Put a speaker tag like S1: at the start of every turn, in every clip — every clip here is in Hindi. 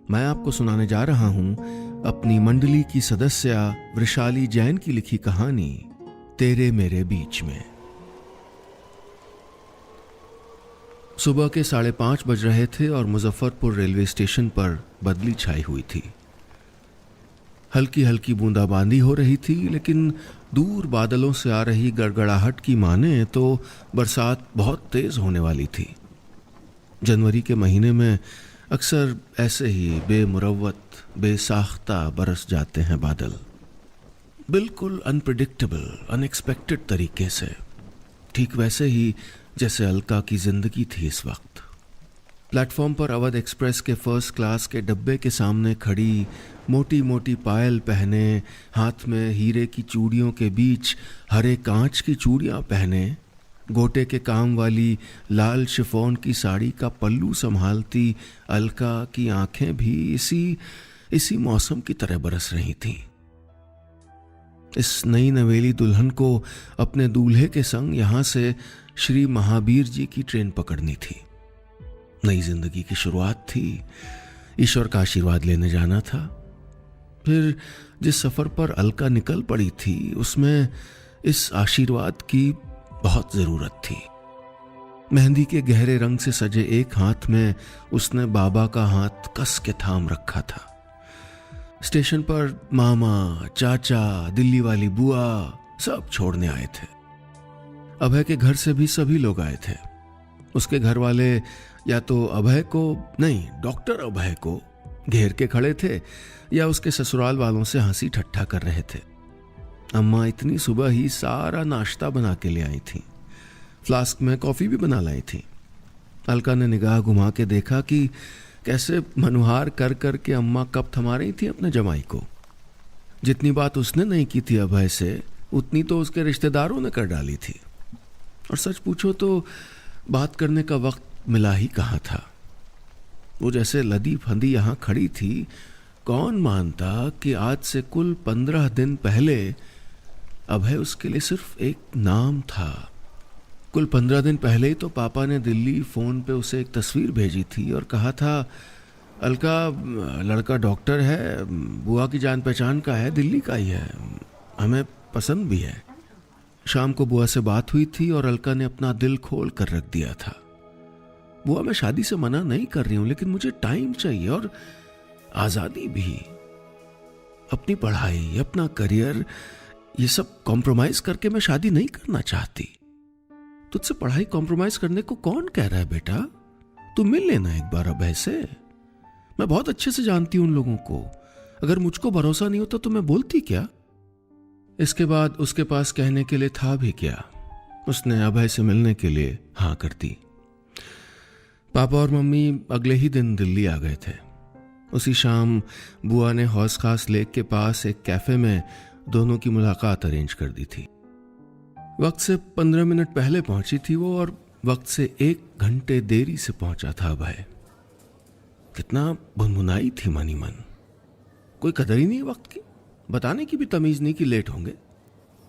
S1: मैं आपको सुनाने जा रहा हूं अपनी मंडली की सदस्य वृशाली जैन की लिखी कहानी तेरे मेरे बीच में। सुबह के 5:30 बज रहे थे और मुजफ्फरपुर रेलवे स्टेशन पर बदली छाई हुई थी। हल्की हल्की बूंदाबांदी हो रही थी, लेकिन दूर बादलों से आ रही गड़गड़ाहट की माने तो बरसात बहुत तेज होने वाली थी। जनवरी के महीने में अक्सर ऐसे ही बेमुरव्वत बेसाख्ता बरस जाते हैं बादल, बिल्कुल अनप्रिडिक्टेबल, अनएक्सपेक्टेड तरीके से, ठीक वैसे ही जैसे अलका की जिंदगी थी। इस वक्त प्लेटफॉर्म पर अवध एक्सप्रेस के फर्स्ट क्लास के डब्बे के सामने खड़ी, मोटी मोटी पायल पहने, हाथ में हीरे की चूड़ियों के बीच हरे कांच की चूड़ियां पहने, गोटे के काम वाली लाल शिफॉन की साड़ी का पल्लू संभालती अलका की आंखें भी इसी मौसम की तरह बरस रही थीं। इस नई नवेली दुल्हन को अपने दूल्हे के संग यहां से श्री महावीर जी की ट्रेन पकड़नी थी। नई जिंदगी की शुरुआत थी, ईश्वर का आशीर्वाद लेने जाना था। फिर जिस सफर पर अलका निकल पड़ी थी उसमें इस आशीर्वाद की बहुत जरूरत थी। मेहंदी के गहरे रंग से सजे एक हाथ में उसने बाबा का हाथ कस के थाम रखा था। स्टेशन पर मामा, चाचा, दिल्ली वाली बुआ सब छोड़ने आए थे। अभय के घर से भी सभी लोग आए थे। उसके घर वाले या तो अभय को नहीं, डॉक्टर अभय को घेर के खड़े थे या उसके ससुराल वालों से हंसी ठट्ठा कर रहे थे। अम्मा इतनी सुबह ही सारा नाश्ता बना के ले आई थी, फ्लास्क में कॉफी भी बना लाई थी। अलका ने निगाह घुमा के देखा कि कैसे मनुहार कर कर के अम्मा कब थमा रही थी अपने जमाई को। जितनी बात उसने नहीं की थी अभय से, उतनी तो उसके रिश्तेदारों ने कर डाली थी। और सच पूछो तो बात करने का वक्त मिला ही कहाँ था। वो जैसे लदी फंदी यहां खड़ी थी, कौन मानता कि आज से कुल 15 दिन पहले अभय उसके लिए सिर्फ एक नाम था। कुल 15 दिन पहले ही तो पापा ने दिल्ली फोन पे उसे एक तस्वीर भेजी थी और कहा था, अलका लड़का डॉक्टर है, बुआ की जान पहचान का है, दिल्ली का ही है, हमें पसंद भी है। शाम को बुआ से बात हुई थी और अलका ने अपना दिल खोल कर रख दिया था। बुआ, मैं शादी से मना नहीं कर रही हूं, लेकिन मुझे टाइम चाहिए और आजादी भी। अपनी पढ़ाई, अपना करियर, ये सब कॉम्प्रोमाइज करके मैं शादी नहीं करना चाहती। तुझसे पढ़ाई कॉम्प्रोमाइज करने को कौन कह रहा है बेटा? तू मिल लेना एक बार अभय से। मैं बहुत अच्छे से जानती हूं उन लोगों को। अगर मुझको भरोसा नहीं होता तो मैं बोलती क्या? इसके बाद उसके पास कहने के लिए था भी क्या। उसने अभय से मिलने के लिए हाँ कर दी। पापा और मम्मी अगले ही दिन दिल्ली आ गए थे। उसी शाम बुआ ने हौस खास लेक के पास एक कैफे में दोनों की मुलाकात अरेंज कर दी थी। वक्त से 15 मिनट पहले पहुंची थी वो, और वक्त से 1 घंटे देरी से पहुंचा था अभय। कितना भुनभुनाई थी मनी मन। कोई कदर ही नहीं वक्त की, बताने की भी तमीज नहीं कि लेट होंगे।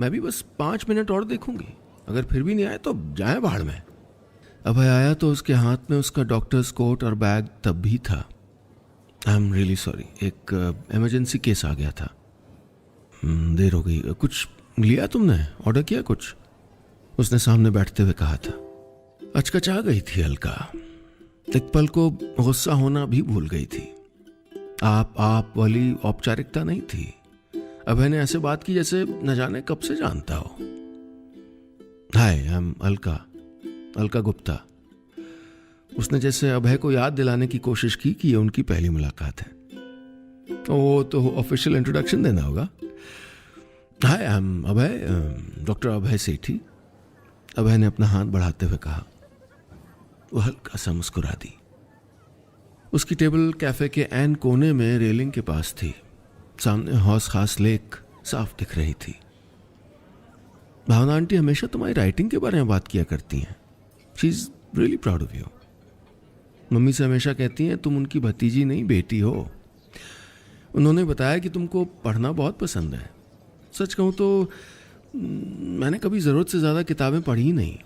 S1: मैं भी बस 5 मिनट और देखूंगी, अगर फिर भी नहीं आए तो जाए बाहर में। अभय आया तो उसके हाथ में उसका डॉक्टर्स कोट और बैग तब भी था। आई एम रियली सॉरी, एक इमरजेंसी केस आ गया था, देर हो गई। कुछ लिया तुमने? ऑर्डर किया कुछ? उसने सामने बैठते हुए कहा था। अचकचा गई थी अलका। एक पल को गुस्सा होना भी भूल गई थी। आप वाली औपचारिकता नहीं थी। अभय ने ऐसे बात की जैसे न जाने कब से जानता हो। हाय, आई एम अलका गुप्ता। उसने जैसे अभय को याद दिलाने की कोशिश की कि ये उनकी पहली मुलाकात है। वो तो ऑफिशियल इंट्रोडक्शन देना होगा। हाय, आई एम अभय, डॉक्टर अभय सेठी। अभय ने अपना हाथ बढ़ाते हुए कहा। वो हल्का सा मुस्कुरा दी। उसकी टेबल कैफे के ऐन कोने में रेलिंग के पास थी। सामने हौस खास लेक साफ दिख रही थी। भावना आंटी हमेशा तुम्हारी राइटिंग के बारे में बात किया करती हैं। She is really proud of you. Mummy से हमेशा कहती हैं तुम उनकी भतीजी नहीं बेटी हो। उन्होंने बताया कि तुमको पढ़ना बहुत पसंद है। सच कहूँ तो मैंने कभी ज़रूरत से ज़्यादा किताबें पढ़ी ही नहीं।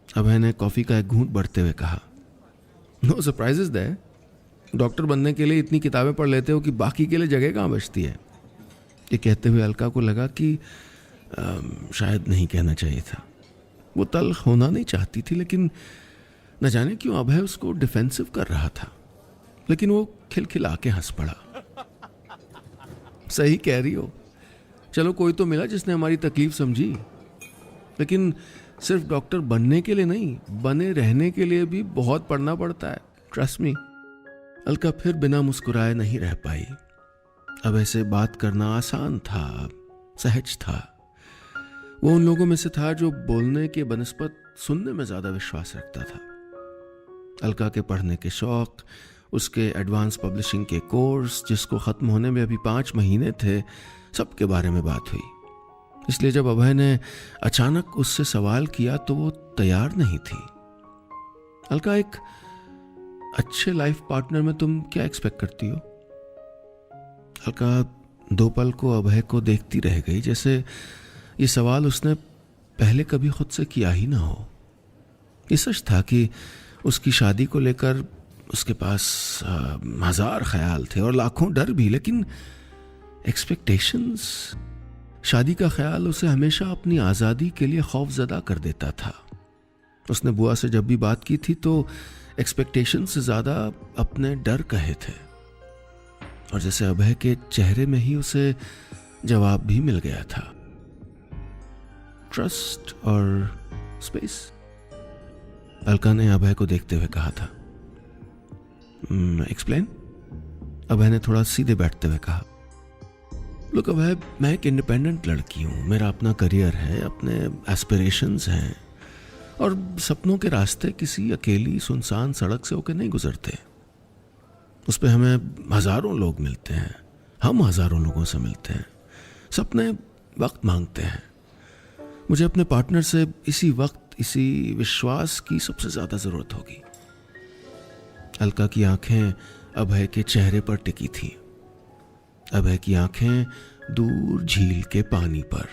S1: अभय ने कॉफ़ी का एक घूंट बढ़ते हुए कहा। No surprises there. डॉक्टर बनने के लिए इतनी किताबें पढ़ लेते हो कि बाकी के लिए जगह कहाँ बचती है। ये कहते हुए अलका को लगा कि शायद नहीं कहना चाहिए था। वो तल्ख होना नहीं चाहती थी, लेकिन न जाने क्यों अभय उसको डिफेंसिव कर रहा था। लेकिन वो खिलखिला के हंस पड़ा। सही कह रही हो, चलो कोई तो मिला जिसने हमारी तकलीफ समझी, लेकिन सिर्फ डॉक्टर बनने के लिए नहीं, बने रहने के लिए भी बहुत पढ़ना पड़ता है, ट्रस्ट मी। अलका फिर बिना मुस्कुराए नहीं रह पाई। अब ऐसे बात करना आसान था, सहज था। वो उन लोगों में से था जो बोलने के बनस्पत सुनने में ज्यादा विश्वास रखता था। अलका के पढ़ने के शौक, उसके एडवांस पब्लिशिंग के कोर्स जिसको खत्म होने में अभी 5 महीने थे, सबके बारे में बात हुई। इसलिए जब अभय ने अचानक उससे सवाल किया तो वो तैयार नहीं थी। अलका, एक अच्छे लाइफ पार्टनर में तुम क्या एक्सपेक्ट करती हो? अलका 2 पल को अभय को देखती रह गई, जैसे ये सवाल उसने पहले कभी खुद से किया ही ना हो। ये सच था कि उसकी शादी को लेकर उसके पास 1000 ख्याल थे और लाखों डर भी, लेकिन एक्सपेक्टेशंस, शादी का ख्याल उसे हमेशा अपनी आज़ादी के लिए खौफजदा कर देता था। उसने बुआ से जब भी बात की थी तो एक्सपेक्टेशन से ज़्यादा अपने डर कहे थे, और जैसे अभय के चेहरे में ही उसे जवाब भी मिल गया था। ट्रस्ट और स्पेस, अलका ने अभय को देखते हुए कहा था। एक्सप्लेन, अभय ने थोड़ा सीधे बैठते हुए कहा। लुक अभय, मैं एक इंडिपेंडेंट लड़की हूं, मेरा अपना करियर है, अपने एस्पिरेशंस हैं, और सपनों के रास्ते किसी अकेली सुनसान सड़क से होकर नहीं गुजरते। उस पे हमें हजारों लोग मिलते हैं, हम हजारों लोगों से मिलते हैं। सपने वक्त मांगते हैं। मुझे अपने पार्टनर से इसी वक्त, इसी विश्वास की सबसे ज्यादा जरूरत होगी। अलका की आंखें अभय के चेहरे पर टिकी थी। अभय की आंखें दूर झील के पानी पर।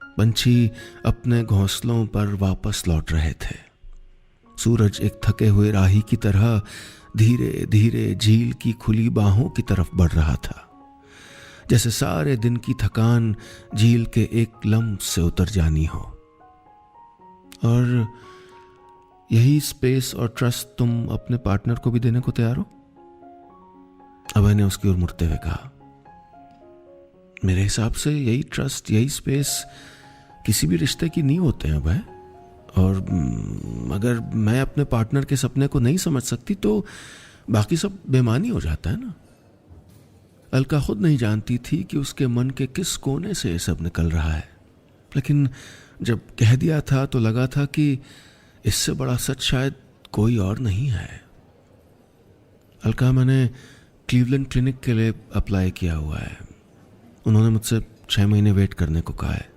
S1: पंछी अपने घोंसलों पर वापस लौट रहे थे। सूरज एक थके हुए राही की तरह धीरे धीरे झील की खुली बाहों की तरफ बढ़ रहा था, जैसे सारे दिन की थकान झील के एक लम्ह से उतर जानी हो। और यही स्पेस और ट्रस्ट तुम अपने पार्टनर को भी देने को तैयार हो? अभय ने उसकी ओर मुड़ते हुए कहा। मेरे हिसाब से यही ट्रस्ट, यही स्पेस किसी भी रिश्ते की नींव होते हैं अभय। और अगर मैं अपने पार्टनर के सपने को नहीं समझ सकती तो बाकी सब बेमानी हो जाता है ना। अलका खुद नहीं जानती थी कि उसके मन के किस कोने से सब निकल रहा है, लेकिन जब कह दिया था तो लगा था कि इससे बड़ा सच शायद कोई और नहीं है। अलका, मैंने क्लीवलैंड क्लिनिक के लिए अप्लाई किया हुआ है। उन्होंने मुझसे 6 महीने वेट करने को कहा है।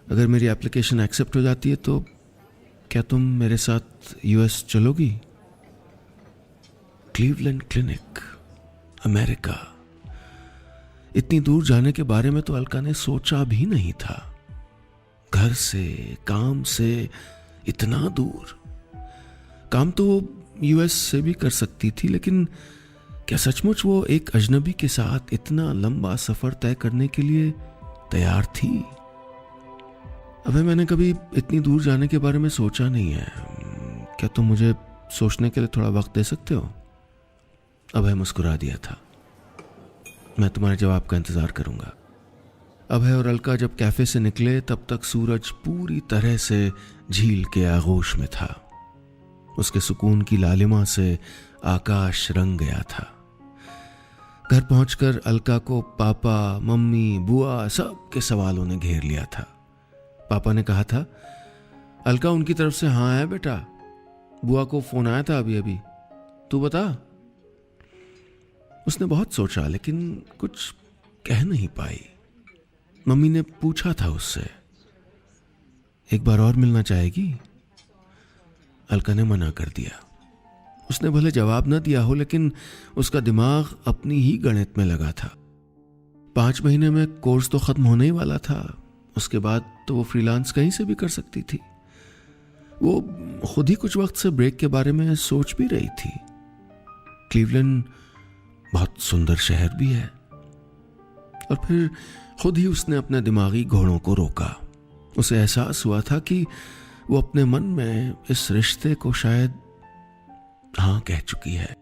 S1: अगर मेरी एप्लीकेशन एक्सेप्ट हो जाती है तो क्या तुम मेरे साथ यूएस चलोगी? Cleveland clinic, America. इतनी दूर जाने के बारे में तो अलका ने सोचा भी नहीं था। घर से, काम से इतना दूर। काम तो यूएस से भी कर सकती थी, लेकिन क्या सचमुच वो एक अजनबी के साथ इतना लंबा सफर तय करने के लिए तैयार थी? अबे, मैंने कभी इतनी दूर जाने के बारे में सोचा नहीं है। क्या तुम मुझे सोचने के लिए थोड़ा वक्त दे सकते हो? अभय मुस्कुरा दिया था। मैं तुम्हारे जवाब का इंतजार करूंगा। अभय और अलका जब कैफे से निकले तब तक सूरज पूरी तरह से झील के आगोश में था। उसके सुकून की लालिमा से आकाश रंग गया था। घर पहुंचकर अलका को पापा, मम्मी, बुआ सब के सवालों ने घेर लिया था। पापा ने कहा था, अलका उनकी तरफ से हाँ है बेटा, बुआ को फोन आया था अभी अभी, तू बता। उसने बहुत सोचा लेकिन कुछ कह नहीं पाई। मम्मी ने पूछा था उससे, एक बार और मिलना चाहेगी? अलका ने मना कर दिया। उसने भले जवाब न दिया हो, लेकिन उसका दिमाग अपनी ही गणित में लगा था। 5 महीने में कोर्स तो खत्म होने ही वाला था। उसके बाद तो वो फ्रीलांस कहीं से भी कर सकती थी। वो खुद ही कुछ वक्त से ब्रेक के बारे में सोच भी रही थी। क्लीवलैंड बहुत सुंदर शहर भी है। और फिर खुद ही उसने अपने दिमागी घोड़ों को रोका। उसे एहसास हुआ था कि वो अपने मन में इस रिश्ते को शायद हाँ कह चुकी है।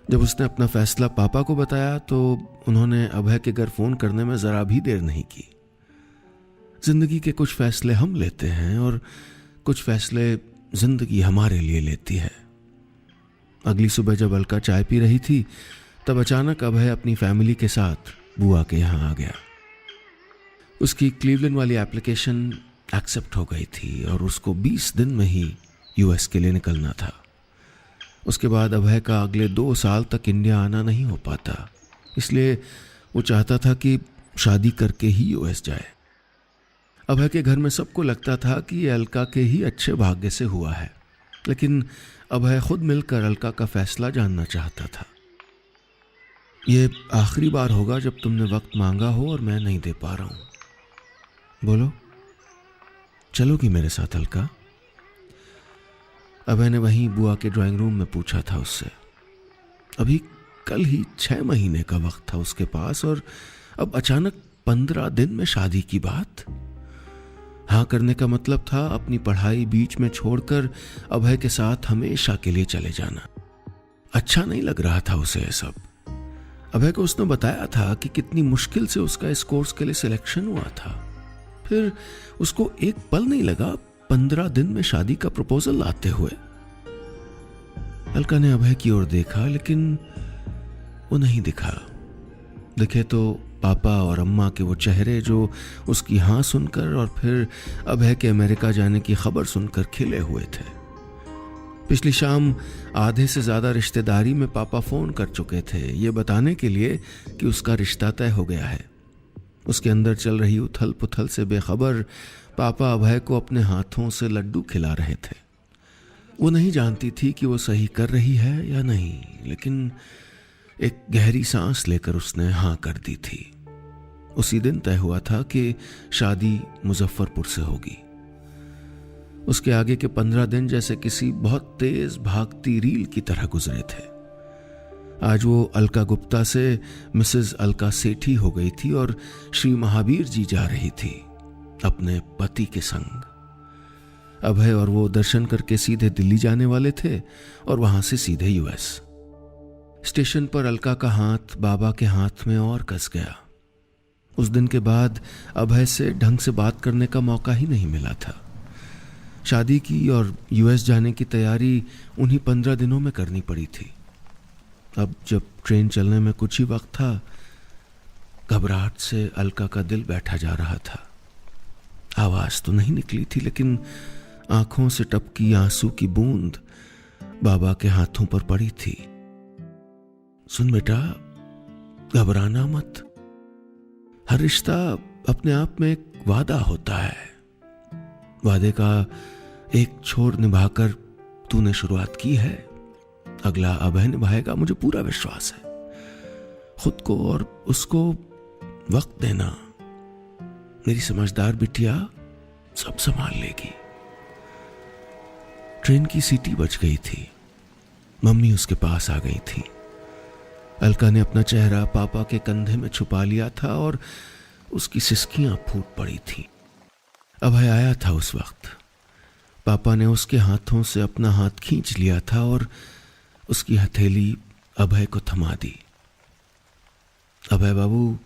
S1: जब उसने अपना फैसला पापा को बताया तो उन्होंने अभय के घर फोन करने में जरा भी देर नहीं की। जिंदगी के कुछ फैसले हम लेते हैं और कुछ फैसले जिंदगी हमारे लिए लेती है। अगली सुबह जब अलका चाय पी रही थी तब अचानक अभय अपनी फैमिली के साथ बुआ के यहाँ आ गया। उसकी क्लीवलैंड वाली एप्लीकेशन एक्सेप्ट हो गई थी और उसको 20 दिन में ही यूएस के लिए निकलना था। उसके बाद अभय का अगले 2 साल तक इंडिया आना नहीं हो पाता, इसलिए वो चाहता था कि शादी करके ही यूएस जाए। अभय के घर में सबको लगता था कि ये अलका के ही अच्छे भाग्य से हुआ है, लेकिन अभय खुद मिलकर अलका का फैसला जानना चाहता था। ये आखिरी बार होगा जब तुमने वक्त मांगा हो और मैं नहीं दे पा रहा हूं। बोलो, चलोगी मेरे साथ अलका? अभय ने वहीं बुआ के ड्राइंग रूम में पूछा था उससे। अभी कल ही 6 महीने का वक्त था उसके पास और अब अचानक 15 दिन में शादी की बात। हाँ करने का मतलब था अपनी पढ़ाई बीच में छोड़कर अभय के साथ हमेशा के लिए चले जाना। अच्छा नहीं लग रहा था उसे सब। अभय को उसने बताया था कि कितनी मुश्किल से उसका इस कोर्स के लिए सिलेक्शन हुआ था। फिर उसको एक पल नहीं लगा 15 दिन में शादी का प्रपोजल लाते हुए। अलका ने अभय की ओर देखा लेकिन वो नहीं दिखा। दिखे तो पापा और अम्मा के वो चेहरे जो उसकी हाँ सुनकर और फिर अभय के अमेरिका जाने की खबर सुनकर खिले हुए थे। पिछली शाम आधे से ज्यादा रिश्तेदारी में पापा फोन कर चुके थे ये बताने के लिए कि उसका रिश्ता तय हो गया है। उसके अंदर चल रही उथल पुथल से बेखबर पापा अभय को अपने हाथों से लड्डू खिला रहे थे। वो नहीं जानती थी कि वो सही कर रही है या नहीं, लेकिन एक गहरी सांस लेकर उसने हाँ कर दी थी। उसी दिन तय हुआ था कि शादी मुजफ्फरपुर से होगी। उसके आगे के 15 दिन जैसे किसी बहुत तेज भागती रील की तरह गुजरे थे। आज वो अलका गुप्ता से मिसेस अलका सेठी हो गई थी और श्री महावीर जी जा रही थी अपने पति के संग। अभय और वो दर्शन करके सीधे दिल्ली जाने वाले थे और वहां से सीधे यूएस। स्टेशन पर अलका का हाथ बाबा के हाथ में और कस गया। उस दिन के बाद अभय से ढंग से बात करने का मौका ही नहीं मिला था। शादी की और यूएस जाने की तैयारी उन्हीं 15 दिनों में करनी पड़ी थी। अब जब ट्रेन चलने में कुछ ही वक्त था, घबराहट से अलका का दिल बैठा जा रहा था। आवाज तो नहीं निकली थी, लेकिन आंखों से टपकी आंसू की बूंद बाबा के हाथों पर पड़ी थी। सुन बेटा, घबराना मत। हर रिश्ता अपने आप में एक वादा होता है। वादे का एक छोर निभाकर तूने शुरुआत की है, अगला अभय निभाएगा, मुझे पूरा विश्वास है। खुद को और उसको वक्त देना। मेरी समझदार बिटिया सब संभाल लेगी। ट्रेन की सीटी बज गई थी। मम्मी उसके पास आ गई थी। अलका ने अपना चेहरा पापा के कंधे में छुपा लिया था और उसकी सिसकियां फूट पड़ी थी। अभय आया था उस वक्त। पापा ने उसके हाथों से अपना हाथ खींच लिया था और उसकी हथेली अभय को थमा दी। अभय बाबू,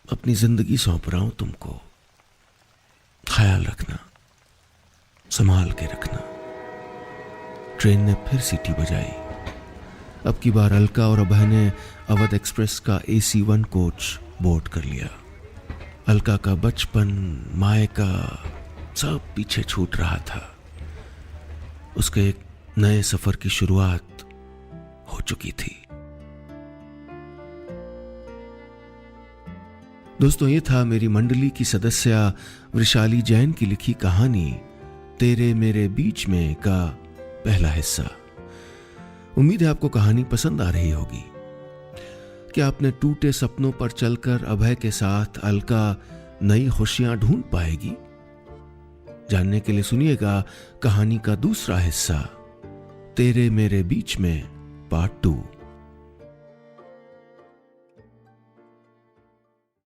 S1: अपनी जिंदगी सौंप रहा हूं तुमको। ख्याल रखना, संभाल के रखना। ट्रेन ने फिर सीटी बजाई। अब की बार अलका और अभय ने अवध एक्सप्रेस का AC 1 कोच बोर्ड कर लिया। अलका का बचपन, मायका सब पीछे छूट रहा था। उसके एक नए सफर की शुरुआत हो चुकी थी। दोस्तों, ये था मेरी मंडली की सदस्या वृशाली जैन की लिखी कहानी तेरे मेरे बीच में का पहला हिस्सा। उम्मीद है आपको कहानी पसंद आ रही होगी। क्या आपने टूटे सपनों पर चलकर अभय के साथ अलका नई खुशियां ढूंढ पाएगी? जानने के लिए सुनिएगा कहानी का दूसरा हिस्सा तेरे मेरे बीच में पार्ट 2।